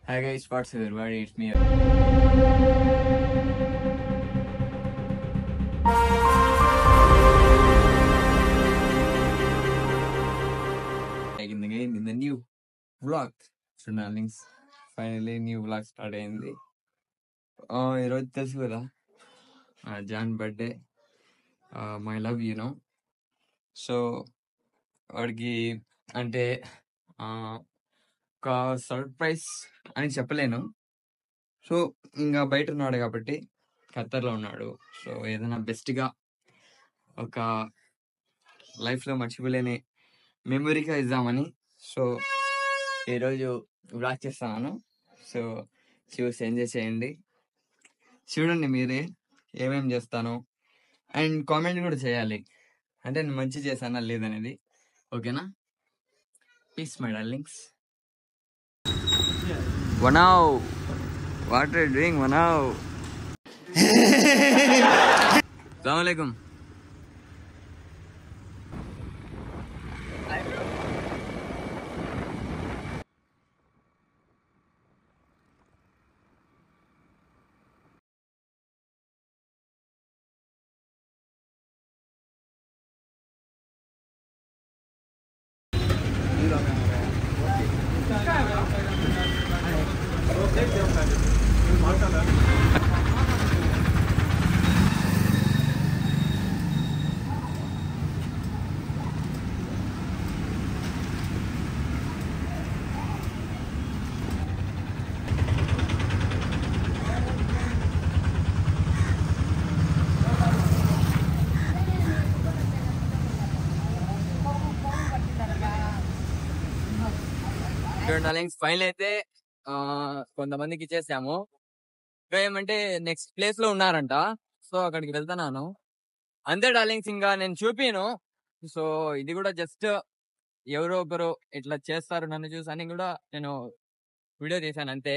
Hi guys, what's everybody? It's me. Like in the new vlog. So darlings, finally new vlog start అయింది. ఈరోజు తెలుసు కదా John birthday. My love so వాడికి అంటే ఒక surprise అని చెప్పలేను. సో ఇంకా బయట ఉన్నాడు కాబట్టి ఖత్తర్లో ఉన్నాడు. సో ఏదైనా బెస్ట్గా ఒక లైఫ్లో మర్చిపోలేని మెమొరీగా ఇద్దామని సో ఈరోజు వ్లాగ్ చేస్తున్నాను. సో చూసి ఎంజాయ్ చేయండి, చూడండి మీరే ఏమేమి చేస్తాను అండ్ కామెంట్ కూడా చేయాలి, అంటే నేను మంచి చేశానా లేదనేది. ఓకేనా? Peace my darlings. వనావ్, వాట్ ఆర్ డూయింగ్ వనావ్? అస్సలాము అలైకుం. డార్లింగ్స్ ఫైనల్ అయితే కొంతమందికి ఇచ్చేసాము. ఇంకా ఏమంటే నెక్స్ట్ ప్లేస్ లో ఉన్నారంట, సో అక్కడికి వెళ్తున్నాను అంతే డార్లింగ్స్. ఇంకా నేను చూపిను. సో ఇది కూడా జస్ట్ ఎవరో ఒకరు ఇట్లా చేస్తారు నన్ను చూసి అని కూడా నేను వీడియో తీశాను అంతే,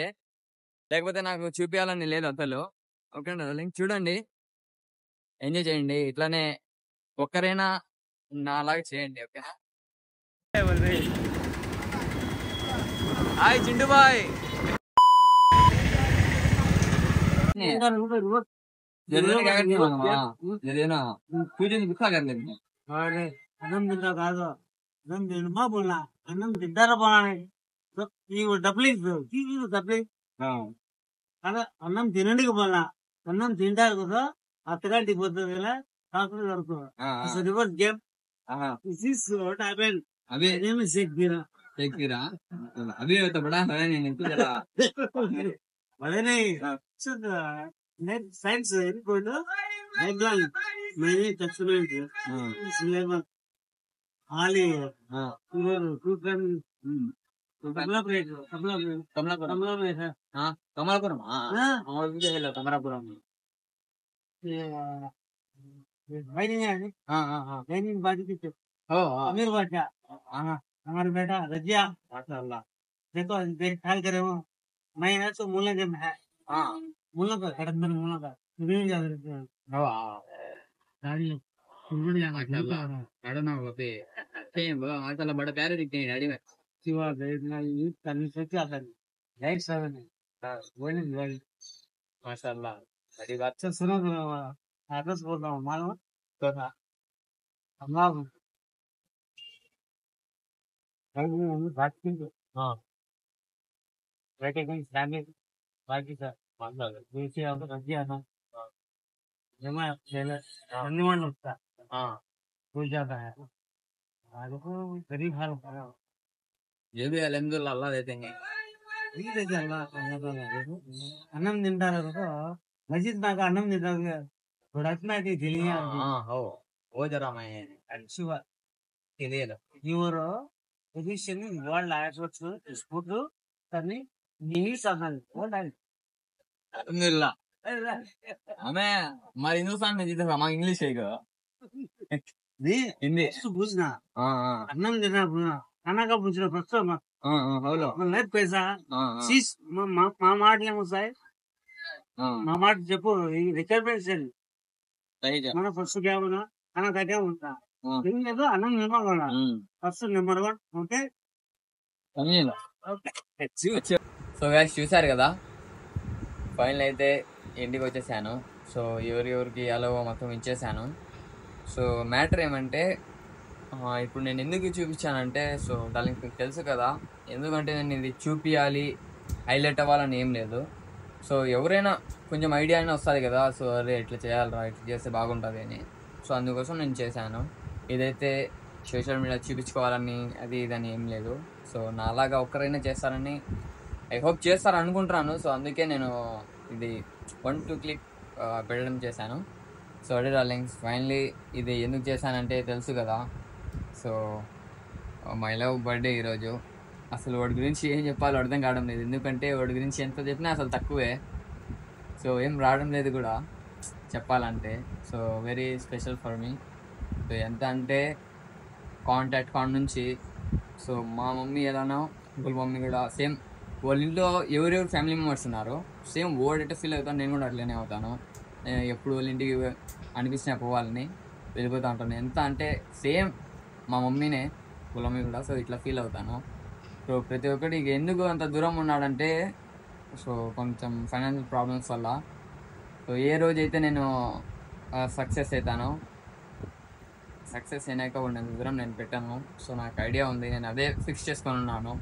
లేకపోతే నాకు చూపించాలని లేదు అసలు. ఓకే డార్లింగ్, చూడండి, ఎంజాయ్ చేయండి, ఇట్లానే ఒక్కరైనా నాలాగా చేయండి. ఓకేనా? Hi Chintu bye. అన్నం తింటా కాదు, అన్నం తినమా పోలా, అన్నం తింటారా పోలా, నీవు డబ్బులు డబ్బులు అదే అన్నం తినండికి పోలా, అన్నం తింటారు కదా అత్తగాంటికి పోతుంది కదా కాకుండా వరకు reverse game. This is what happened. అవి My name is Sheikh Bira. अभी तो बड़ा है नहीं तो जरा बड़े नहीं net science going to background मैंने experiment Suleiman Ali two friend Kamalapuram है. हाँ कमलापुरम. हाँ और भी है लो कमलापुरम. वाइनिंग है. हाँ हाँ हाँ वाइनिंग बाजी की हो अमीर बाजा हाँ हमारा बेटा रजिया माशाल्लाह. देखो देख ख्याल करे वो मैं है तो मूला जब है हाँ मूला का कड़ंदर मूला का नहीं जा रहे हो गाड़ी माशाल्लाह. ना पे सेम माशाल्लाह बड़ा प्यारे दिखते हैं गाड़ी में. शिवा देखना ये करने से क्या करना लाइट सेवन है वो नहीं लाइट माशाल्लाह बड़ी बात. अच्छा सुनो एड्रेस बोल रहा हूँ मालूम तो हम बात की हाँ बैठे कहीं फैमिली बाकी सर देखिए अब रजिया ना जमा धन्यवाद लगता हाँ हो जाता है को गरीब हाल ये भी अल्हम्दुलिल्लाह अल्लाह देते हैं. అన్నం తింటారు మసీద్ నాకు అన్నం తింటారు ప్రొడక్ట్ తెలియ हो वो जरा मैं శివ తెలియదు. యువర్ పొజిషన్ వరల్డ్ ఆడవచ్చు స్పోర్ట్ కానీ ఇంగ్లీష్ అన్నది अल्हम्दुलिल्लाह हमें हमारे हिंदुस्तान में जीते हमारा इंग्लिश है हिंदी. పూసిన हाँ हाँ అన్నం తిన్నప్పుడు అన్నగా పూసిన ఫస్ట్ हाँ हाँ हेलो లేదు పైసా हाँ సీస్ మా మాట ఏమొస్తాయి हाँ మా మాట చెప్పు రిక్వైర్మెంట్స్ सही है. మన ఫస్ట్ క్యాబ్ అన్న కట్టే ఉంటా हाँ లేదు అన్నం తినకుండా ఫస్ట్ నెంబర్ 1 ఓకే समझे ना. ఓకే సో గైస్ చూసారు కదా, ఫైనల్ అయితే ఇంటికి వచ్చేసాను. సో ఎవరికి ఇవ్వాలో మొత్తం ఇచ్చేసాను. సో మ్యాటర్ ఏమంటే ఇప్పుడు నేను ఎందుకు చూపించానంటే, సో దానికి మీకు తెలుసు కదా, ఎందుకంటే నేను ఇది చూపించాలి హైలైట్ అవ్వాలని ఏం లేదు. సో ఎవరైనా కొంచెం ఐడియా అయినా వస్తుంది కదా, సో అరే ఇట్లా చేయాలరా, ఇట్లా చేస్తే బాగుంటుంది అని. సో అందుకోసం నేను చేశాను. ఇదైతే సోషల్ మీడియా చూపించుకోవాలని అది ఇదని ఏం లేదు. సో నాలాగా ఒక్కరైనా చేస్తారని, ఐ హోప్ చేస్తారు అనుకుంటున్నాను. సో అందుకే నేను ఇది 1-2 క్లిక్ పెట్టడం చేశాను. సో అదే డార్లింగ్స్, ఫైనలీ ఇది ఎందుకు చేశానంటే తెలుసు కదా, సో మై లవ్ బర్త్డే ఈరోజు. అసలు వాడి గురించి ఏం చెప్పాలో అర్థం కావడం లేదు, ఎందుకంటే వాడి గురించి ఎంత చెప్పినా అసలు తక్కువే. సో ఏం రావడం లేదు కూడా చెప్పాలంటే. So very special for me. So ఎంత అంటే కాంటాక్ట్ నుంచి, సో మా మమ్మీ ఎలానో వాళ్ళ మమ్మీ కూడా సేమ్, వాళ్ళ ఇంట్లో ఎవరెవరు ఫ్యామిలీ మెంబర్స్ ఉన్నారో సేమ్ ఓల్డ్ ఎట్లా ఫీల్ అవుతాను, నేను కూడా అట్లనే అవుతాను. ఎప్పుడు వాళ్ళ ఇంటికి అనిపించిన పోవాలని వెళ్ళిపోతూ ఉంటాను. ఎంత అంటే సేమ్ మా మమ్మీనే, వాళ్ళ మమ్మీ కూడా. సో ఇట్లా ఫీల్ అవుతాను. సో ప్రతి ఒక్కటి ఎందుకు అంత దూరం ఉన్నాడంటే, సో కొంచెం ఫైనాన్షియల్ ప్రాబ్లమ్స్ వల్ల. సో ఏ రోజైతే నేను సక్సెస్ అవుతానో, సక్సెస్ అయినాక ఉన్నంత దూరం నేను పెట్టాను. సో నాకు ఐడియా ఉంది, నేను అదే ఫిక్స్ చేసుకొని ఉన్నాను.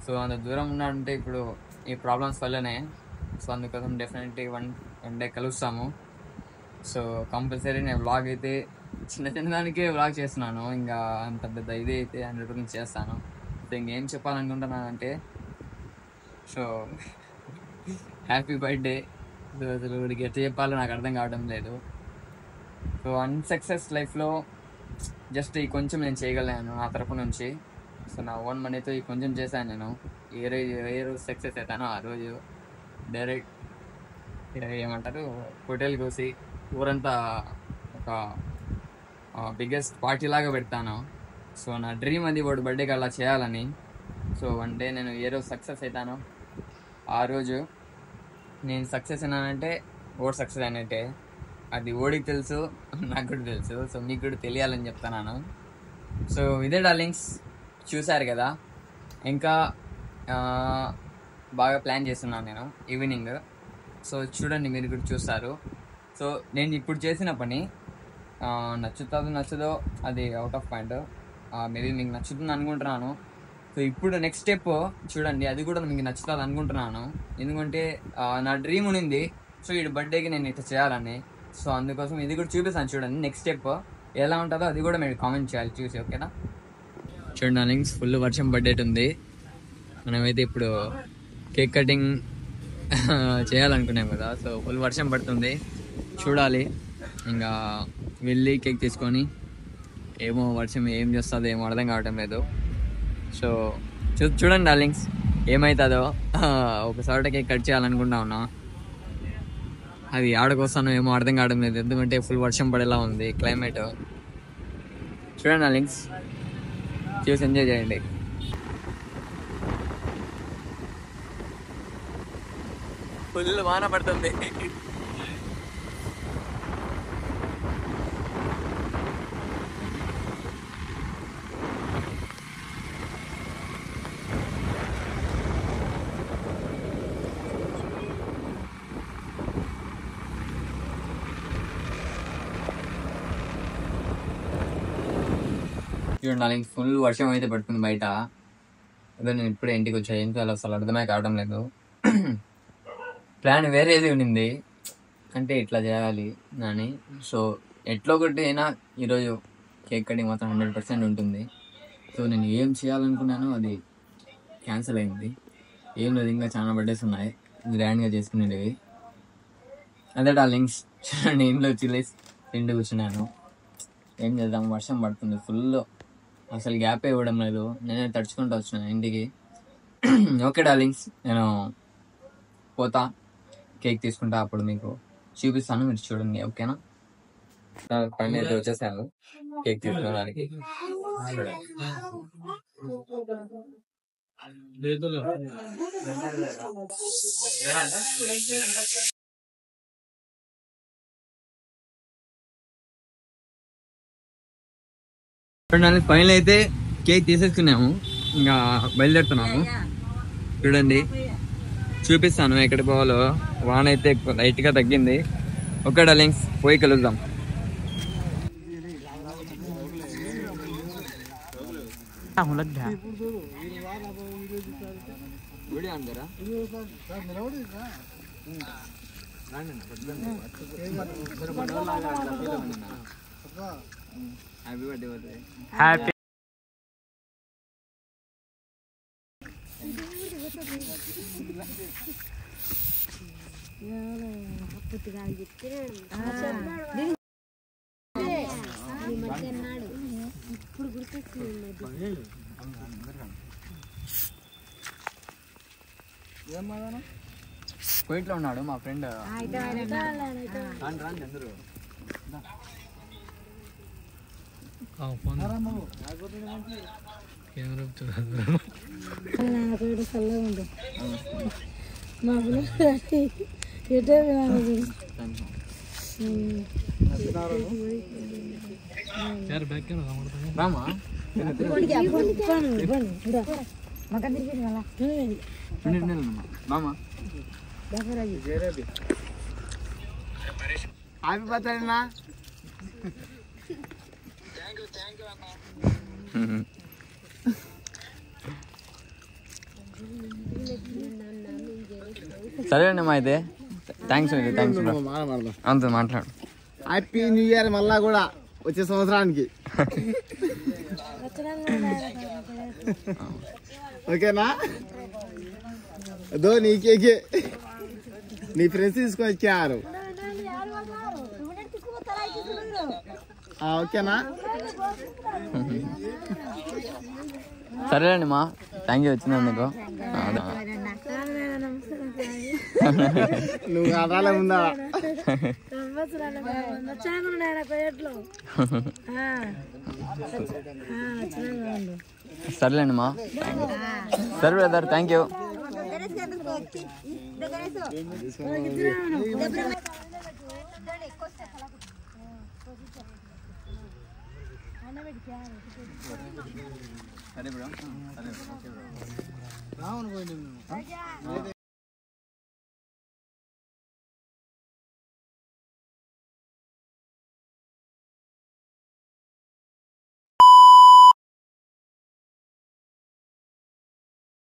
సో అంత దూరం ఉన్నాడంటే ఇప్పుడు ఈ ప్రాబ్లమ్స్ వల్లనే. సో అందుకోసం డెఫినెట్లీ వన్ డే కలుస్తాము. సో కంపల్సరీ నేను వ్లాగ్ అయితే చిన్న దానికే వ్లాగ్ చేస్తున్నాను, ఇంకా అంత పెద్ద ఇది అయితే 100% చేస్తాను. సో ఇంకేం చెప్పాలనుకుంటున్నానంటే, సో హ్యాపీ బర్త్డే. అసలు వీడికి ఎట్లా చెప్పాలో నాకు అర్థం కావడం లేదు. సో అన్సక్సెస్ లైఫ్లో జస్ట్ ఈ కొంచెం నేను చేయగలను నా తరపు నుంచి. సో నా ఓన్ మనీతో ఈ కొంచెం చేశాను నేను. ఏ రోజు సక్సెస్ అవుతానో ఆ రోజు డైరెక్ట్ ఏమంటారు హోటల్ కోసి ఊరంతా ఒక బిగ్గెస్ట్ పార్టీ లాగా పెడతాను. సో నా డ్రీమ్ అది వాడు బర్త్డేకి అలా చేయాలని. సో వన్ డే నేను ఏ రోజు సక్సెస్ అవుతానో ఆ రోజు, నేను సక్సెస్ అయినానంటే ఓడి సక్సెస్ అయినట్టే. అది ఓడికి తెలుసు, నాకు కూడా తెలుసు. సో మీకు కూడా తెలియాలని చెప్తున్నాను. సో ఇదే డార్లింగ్స్, చూశారు కదా. ఇంకా బాగా ప్లాన్ చేస్తున్నాను నేను ఈవినింగ్. సో చూడండి, మీరు కూడా చూస్తారు. సో నేను ఇప్పుడు చేసిన పని నచ్చదో అది అవుట్ ఆఫ్ పాయింట్. మేబీ మీకు నచ్చుతుంది అనుకుంటున్నాను. సో ఇప్పుడు నెక్స్ట్ స్టెప్ చూడండి, అది కూడా మీకు నచ్చుతుంది అనుకుంటున్నాను. ఎందుకంటే నా డ్రీమ్ ఉంది, సో ఈ బర్త్డేకి నేను ఇట్లా చేయాలని. సో అందుకోసం ఇది కూడా చూపిస్తాను చూడండి. నెక్స్ట్ స్టెప్ ఎలా ఉంటుందో అది కూడా మీరు కామెంట్ చేయాలి చూసి, ఓకేనా? చూడండి డార్లింగ్స్, ఫుల్ వర్షం పడ్డేట్ ఉంది. మనమైతే ఇప్పుడు కేక్ కటింగ్ చేయాలనుకున్నాం కదా. సో ఫుల్ వర్షం పడుతుంది, చూడాలి. ఇంకా వెళ్ళి కేక్ తీసుకొని, ఏమో వర్షం ఏం చేస్తుందో ఏమో అర్థం కావటం లేదు. సో చూడండి డార్లింగ్స్, ఏమవుతుందో. ఒకసారి కేక్ కట్ చేయాలనుకుంటా ఉన్నా, అది ఆడకొస్తాను ఏమో అర్థం కావడం లేదు, ఎందుకంటే ఫుల్ వర్షం పడేలా ఉంది క్లైమేట్. చూడండి డార్లింగ్స్, చూసి ఎంజాయ్ చేయండి. ఫుల్ వాన పడుతుంది. చూడండి ఫుల్ వర్షం అయితే పడుతుంది బయట. అదే నేను ఇప్పుడే ఇంటికి వచ్చా, ఏం చేయాలి అసలు అర్థమే కావడం లేదు. ప్లాన్ వేరేది ఉండింది, అంటే ఇట్లా చేయాలి అని. సో ఎట్లా ఒకటి అయినా ఈరోజు కేక్ కటింగ్ మాత్రం 100% ఉంటుంది. సో నేను ఏం చేయాలనుకున్నానో అది క్యాన్సిల్ అయింది. ఏం లేదు, ఇంకా చాలా బర్త్డేస్ ఉన్నాయి గ్రాండ్గా చేసుకునేవి. అదే డార్లింగ్స్, చూడండి ఇంట్లో చిల్లేసి తిండి కూర్చున్నాను. ఏం చేద్దాం, వర్షం పడుతుంది ఫుల్, అసలు గ్యాపే ఇవ్వడం లేదు. నేనే తడుచుకుంటూ వచ్చినాను ఇంటికి. ఓకే డార్లింగ్స్, నేను పోతా, కేక్ తీసుకుంటా, అప్పుడు మీకు చూపిస్తాను, మీరు చూడండి, ఓకేనా? పని అయితే వచ్చేసాను కేక్ తీసుకోవడానికి. ఫైనల్ అయితే కేక్ తీసేసుకున్నాము, ఇంకా బయలుదేరుతున్నాము. చూడండి చూపిస్తాను ఎక్కడికి పోవాలో. వాన అయితే లైట్గా తగ్గింది. ఓకే డార్లింగ్స్, పోయి కలుద్దాం. హ్యాపీ కోయిట్లో ఉన్నాడు మా ఫ్రెండ్. అందరూ హ్యాపీ బర్త్డే అన్నా. సరే అండి మా అయితే థ్యాంక్స్ అండి. థ్యాంక్స్ అంత మాట్లాడు. హ్యాపీ న్యూ ఇయర్ మళ్ళా కూడా వచ్చే సంవత్సరానికి. ఓకేనా? అదో నీకేకే నీ ఫ్రెండ్స్ తీసుకొని వచ్చారు. ఓకేనా? సరే అండి మా, థ్యాంక్ యూ వచ్చినందుకు. నువ్వు అదాలే ఉందా? సరేలేండి మా, సరే బ్రదర్, థ్యాంక్ యూ. సరే బ్రో, సరే.